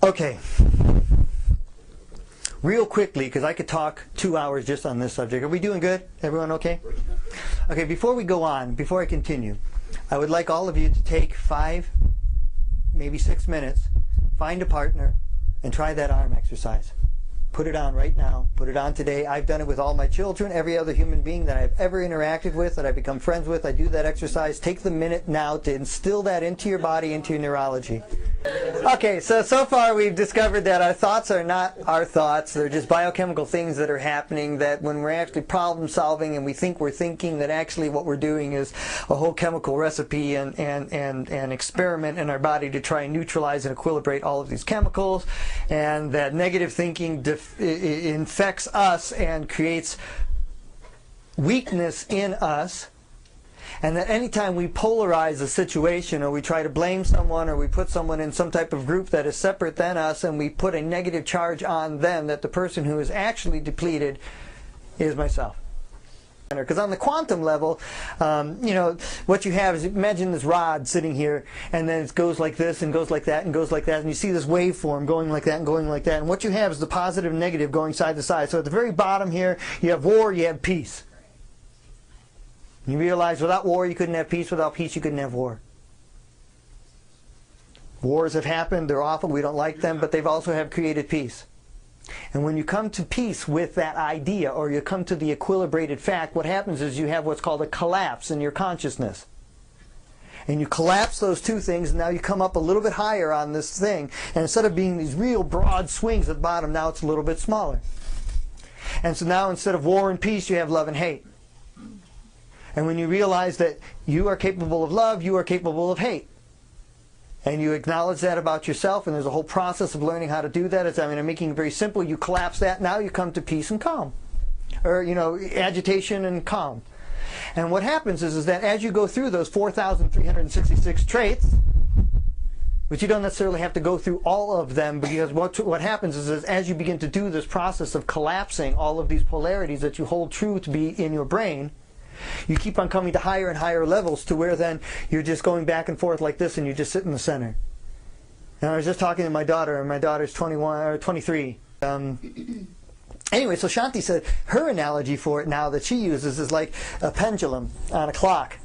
Okay. Real quickly, because I could talk 2 hours just on this subject. Are we doing good? Everyone okay? Okay, before we go on, before I continue, I would like all of you to take 5, maybe 6 minutes, find a partner, and try that arm exercise. Put it on right now. Put it on today. I've done it with all my children, every other human being that I've ever interacted with, that I've become friends with. I do that exercise. Take the minute now to instill that into your body, into your neurology. Okay, so far we've discovered that our thoughts are not our thoughts. They're just biochemical things that are happening, that when we're actually problem solving and we think we're thinking, that actually what we're doing is a whole chemical recipe and experiment in our body to try and neutralize and equilibrate all of these chemicals, and that negative thinking infects us and creates weakness in us. And that anytime we polarize a situation, or we try to blame someone, or we put someone in some type of group that is separate than us, and we put a negative charge on them, that the person who is actually depleted is myself. Because on the quantum level, you know, what you have is, imagine this rod sitting here, and then it goes like this, and goes like that, and goes like that, and you see this waveform going like that, and going like that, and what you have is the positive and negative going side to side. So at the very bottom here, you have war, you have peace. You realize without war you couldn't have peace, without peace you couldn't have war. Wars have happened, they're awful, we don't like them, but they've also have created peace. And when you come to peace with that idea, or you come to the equilibrated fact, what happens is you have what's called a collapse in your consciousness. And you collapse those two things, and now you come up a little bit higher on this thing, and instead of being these real broad swings at the bottom, now it's a little bit smaller. And so now instead of war and peace, you have love and hate. And when you realize that you are capable of love, you are capable of hate. And you acknowledge that about yourself, and there's a whole process of learning how to do that. I'm making it very simple. You collapse that, now you come to peace and calm. Or, you know, agitation and calm. And what happens is that as you go through those 4,366 traits, but you don't necessarily have to go through all of them, because what happens is as you begin to do this process of collapsing all of these polarities that you hold true to be in your brain, you keep on coming to higher and higher levels, to where then you're just going back and forth like this, and you just sit in the center. And I was just talking to my daughter, and my daughter's 21 or 23. Anyway, so Shanti said her analogy for it now that she uses is like a pendulum on a clock.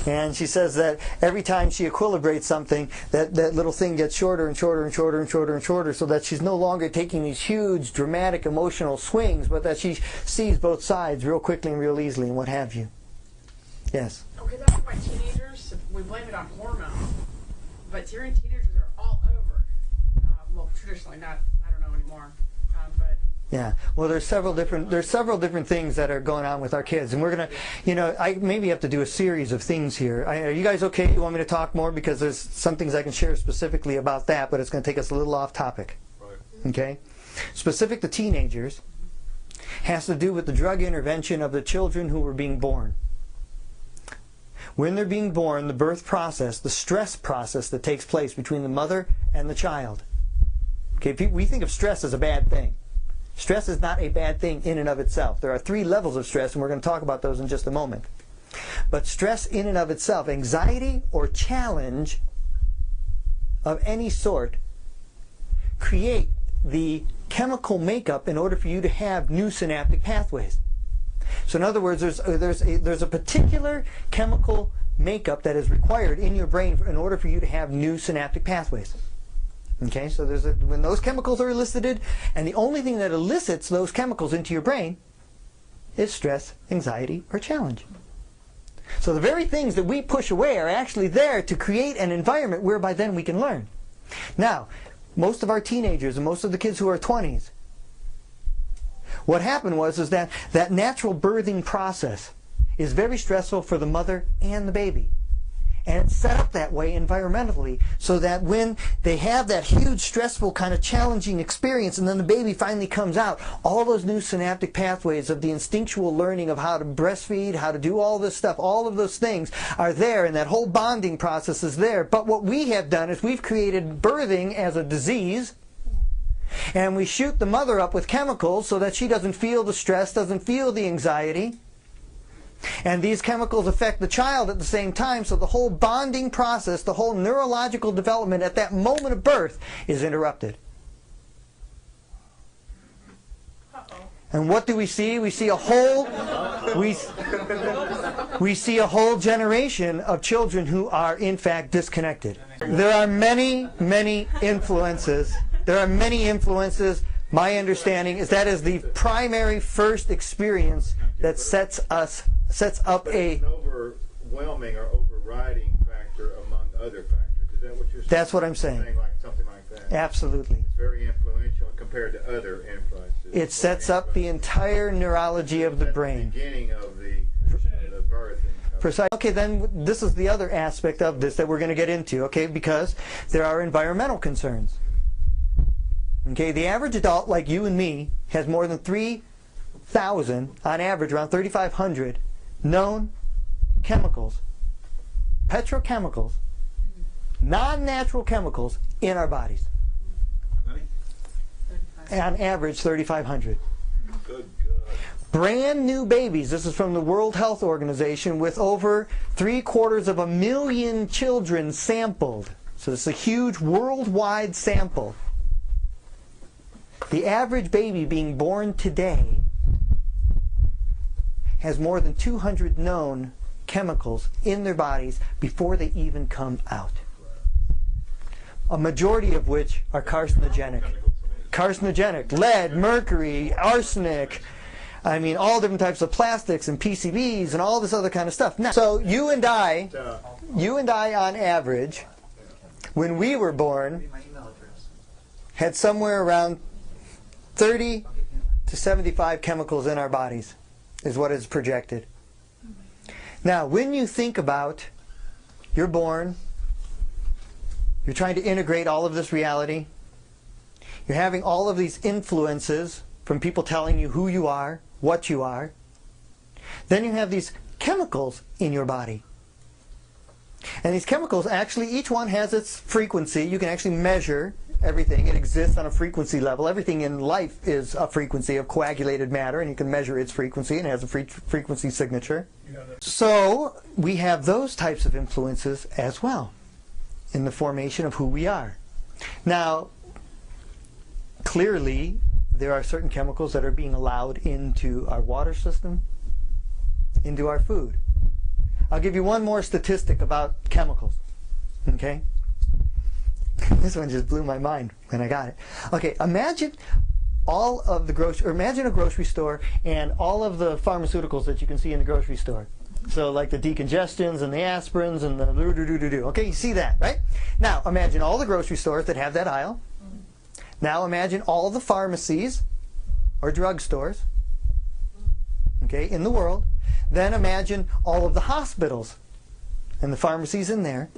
And she says that every time she equilibrates something, that little thing gets shorter and shorter and shorter and shorter and shorter, so that she's no longer taking these huge, dramatic, emotional swings, but that she sees both sides real quickly and real easily and what have you. Yes? Okay, that's why teenagers, we blame it on hormones, but teenagers are all over. Well, traditionally, not, I don't know anymore, but... Yeah, well, there's several different things that are going on with our kids, and we're gonna, you know, I maybe have to do a series of things here. Are you guys okay? You want me to talk more, because there's some things I can share specifically about that, but it's going to take us a little off topic. Right. Okay, specific to teenagers has to do with the drug intervention of the children who were being born. When they're being born, the birth process, the stress process that takes place between the mother and the child. Okay, we think of stress as a bad thing. Stress is not a bad thing in and of itself. There are 3 levels of stress, and we're going to talk about those in just a moment. But stress in and of itself, anxiety or challenge of any sort, create the chemical makeup in order for you to have new synaptic pathways. So in other words, there's a particular chemical makeup that is required in your brain in order for you to have new synaptic pathways. Okay, so when those chemicals are elicited, and the only thing that elicits those chemicals into your brain is stress, anxiety, or challenge. So the very things that we push away are actually there to create an environment whereby then we can learn. Now, most of our teenagers and most of the kids who are 20s, what happened was that natural birthing process is very stressful for the mother and the baby. And it's set up that way environmentally, so that when they have that huge, stressful, kind of challenging experience, and then the baby finally comes out, all those new synaptic pathways of the instinctual learning of how to breastfeed, how to do all this stuff, all of those things are there, and that whole bonding process is there. But what we have done is we've created birthing as a disease, and we shoot the mother up with chemicals so that she doesn't feel the stress, doesn't feel the anxiety. And these chemicals affect the child at the same time, so the whole bonding process, the whole neurological development at that moment of birth is interrupted. And what do we see? We see a whole we see a whole generation of children who are in fact disconnected. There are many influences. There are many influences. My understanding is that is the primary first experience that sets up a overwhelming or overriding factor among other factors. Is that what you're saying? That's what I'm saying. Like something like that. Absolutely. It's very influential compared to other influences. It sets up the entire neurology of the brain. The beginning of the birth. Precise. Okay, then this is the other aspect of this that we're going to get into, okay, because there are environmental concerns. Okay, the average adult like you and me has more than 3,000, on average around 3,500 known chemicals, petrochemicals, non-natural chemicals in our bodies. On average 3,500. Good. Brand new babies, this is from the World Health Organization, with over 750,000 children sampled. So it's a huge worldwide sample. The average baby being born today has more than 200 known chemicals in their bodies before they even come out. A majority of which are carcinogenic. Carcinogenic, lead, mercury, arsenic, I mean all different types of plastics and PCBs and all this other kind of stuff. Now, so you and I on average, when we were born, had somewhere around 30 to 75 chemicals in our bodies, is what is projected. Now, when you think about, you're born, you're trying to integrate all of this reality, you're having all of these influences from people telling you who you are, what you are, then you have these chemicals in your body. And these chemicals, actually, each one has its frequency. You can actually measure everything. It exists on a frequency level. Everything in life is a frequency of coagulated matter, and you can measure its frequency, and it has a frequency signature. So we have those types of influences as well in the formation of who we are. Now, clearly, there are certain chemicals that are being allowed into our water system, into our food. I'll give you one more statistic about chemicals. Okay? This one just blew my mind when I got it. Okay, imagine all of the imagine a grocery store and all of the pharmaceuticals that you can see in the grocery store. So like the decongestions and the aspirins and the do-do-do-do-do. Okay, you see that, right? Now imagine all the grocery stores that have that aisle. Now imagine all the pharmacies or drugstores, okay, in the world. Then imagine all of the hospitals and the pharmacies in there.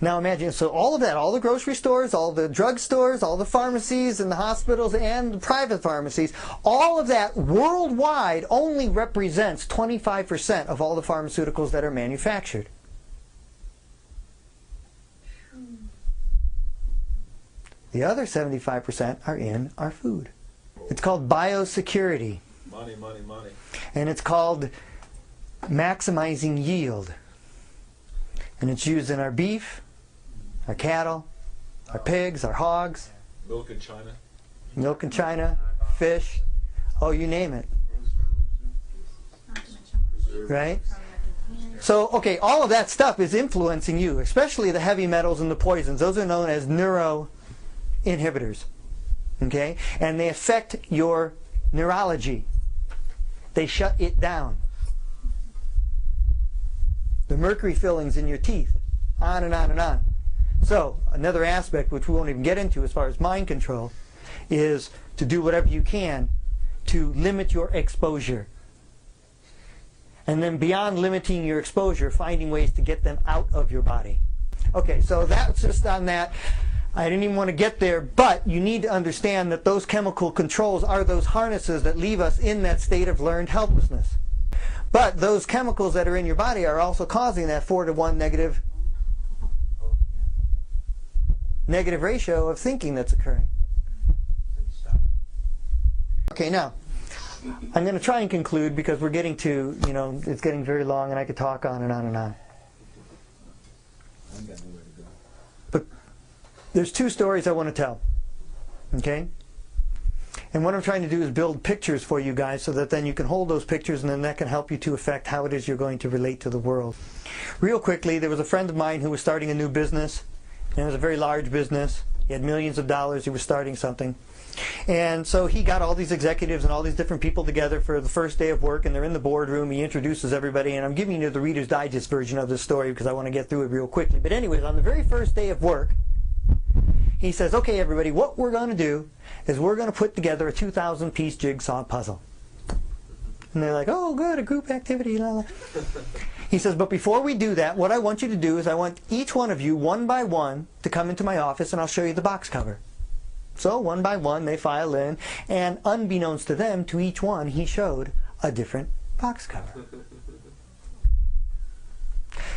Now imagine, so all of that, all the grocery stores, all the drugstores, all the pharmacies and the hospitals and the private pharmacies, all of that worldwide only represents 25% of all the pharmaceuticals that are manufactured. The other 75% are in our food. It's called biosecurity. Money. And it's called maximizing yield. And it's used in our beef, our cattle, our pigs, our hogs. Milk in China. Milk in China, fish, oh, you name it. Right? So, okay, all of that stuff is influencing you, especially the heavy metals and the poisons. Those are known as neuroinhibitors. Okay? And they affect your neurology. They shut it down. The mercury fillings in your teeth, on and on and on. So, another aspect which we won't even get into as far as mind control is to do whatever you can to limit your exposure. And then beyond limiting your exposure, finding ways to get them out of your body. Okay, so that's just on that. I didn't even want to get there, but you need to understand that those chemical controls are those harnesses that leave us in that state of learned helplessness. But those chemicals that are in your body are also causing that 4-to-1 negative ratio of thinking that's occurring. Okay, now, I'm going to try and conclude because we're getting to, it's getting very long and I could talk on and on and on. But there's two stories I want to tell. Okay? And what I'm trying to do is build pictures for you guys so that then you can hold those pictures and then that can help you to affect how it is you're going to relate to the world. Real quickly, there was a friend of mine who was starting a new business, and it was a very large business. He had millions of dollars. He was starting something. And so he got all these executives and all these different people together for the first day of work, and they're in the boardroom. He introduces everybody, and I'm giving you the Reader's Digest version of this story because I want to get through it real quickly. But anyways, on the very first day of work, he says, okay, everybody, what we're going to do is we're going to put together a 2,000-piece jigsaw puzzle. And they're like, oh, good, a group activity. La, la. He says, but before we do that, what I want you to do is I want each one of you, one by one, to come into my office, and I'll show you the box cover. So one by one, they file in, and unbeknownst to them, to each one, he showed a different box cover.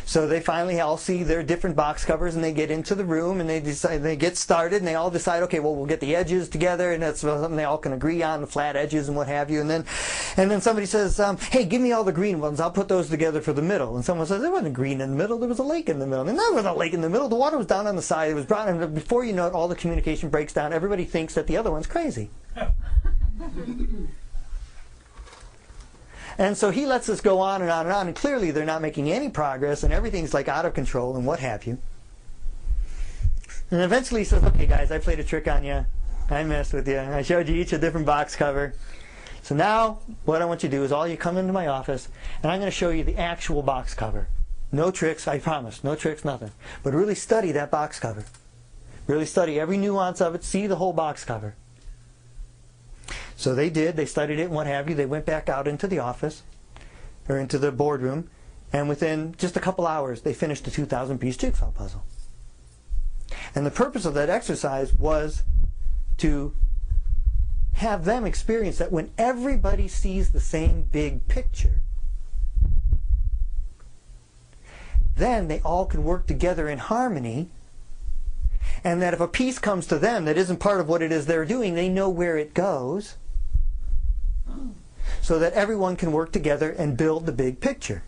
So they finally all see their different box covers, and they get into the room, and they get started, and they all decide, okay, well, we'll get the edges together, and that's something they all can agree on, the flat edges and what have you. And then somebody says, hey, give me all the green ones. I'll put those together for the middle. And someone says, there wasn't green in the middle. There was a lake in the middle. And there was a lake in the middle. The water was down on the side. It was brown. And before you know it, all the communication breaks down. Everybody thinks that the other one's crazy. And so he lets us go on and on and on, and clearly they're not making any progress, and everything's like out of control and what have you. And eventually he says, okay guys, I played a trick on you. I messed with you. I showed you each a different box cover. So now what I want you to do is all you come into my office, and I'm going to show you the actual box cover. No tricks, I promise. No tricks, nothing. But really study that box cover. Really study every nuance of it. See the whole box cover. So they did. They studied it and what have you. They went back out into the office, or into the boardroom, and within just a couple hours, they finished the 2,000-piece jigsaw puzzle. And the purpose of that exercise was to have them experience that when everybody sees the same big picture, then they all can work together in harmony, and that if a piece comes to them that isn't part of what it is they're doing, they know where it goes, so that everyone can work together and build the big picture.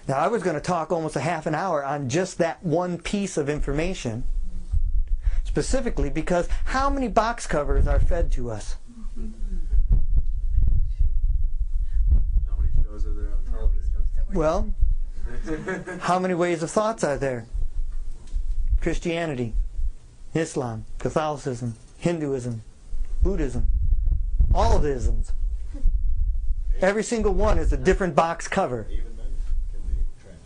Now, I was going to talk almost a half an hour on just that one piece of information, specifically because how many box covers are fed to us? How many shows are there on television? Well, how many ways of thoughts are there? Christianity, Islam, Catholicism, Hinduism, Buddhism, all of the isms. Every single one is a different box cover. Even then can be transformed.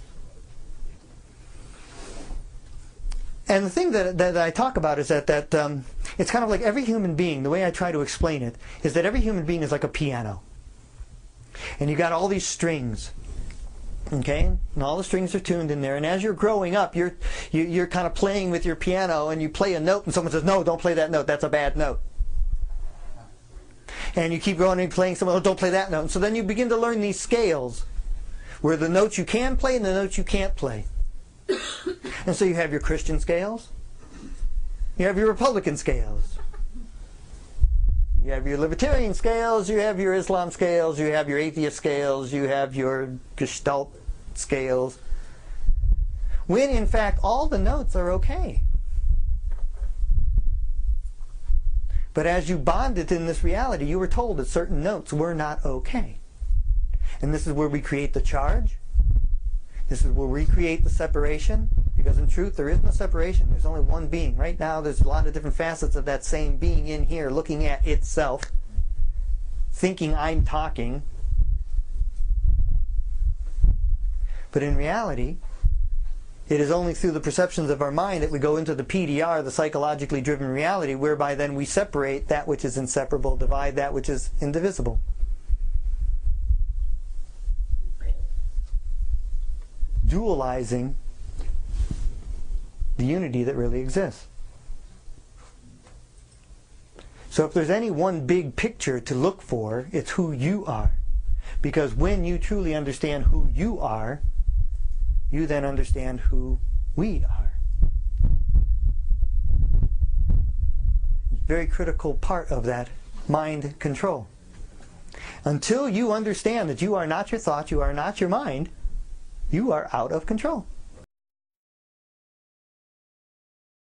And the thing that I talk about is that it's kind of like every human being, the way I try to explain it, is that every human being is like a piano. And you got all these strings. Okay, and all the strings are tuned in there, and as you're growing up, you're kind of playing with your piano, and you play a note, and someone says, no, don't play that note, that's a bad note. And you keep going and playing someone, oh, don't play that note. And so then you begin to learn these scales, where the notes you can play and the notes you can't play. And so you have your Christian scales, you have your Republican scales, you have your libertarian scales, you have your Islam scales, you have your atheist scales, you have your Gestalt scales, when in fact all the notes are okay. But as you bonded in this reality, you were told that certain notes were not okay. And this is where we create the charge. This is where we create the separation. Because in truth, there is no separation. There's only one being. Right now, there's a lot of different facets of that same being in here, looking at itself, thinking I'm talking. But in reality, it is only through the perceptions of our mind that we go into the PDR, the psychologically driven reality, whereby then we separate that which is inseparable, divide that which is indivisible. Dualizing the unity that really exists. So if there's any one big picture to look for, it's who you are. Because when you truly understand who you are, you then understand who we are. Very critical part of that mind control. Until you understand that you are not your thoughts, you are not your mind, you are out of control.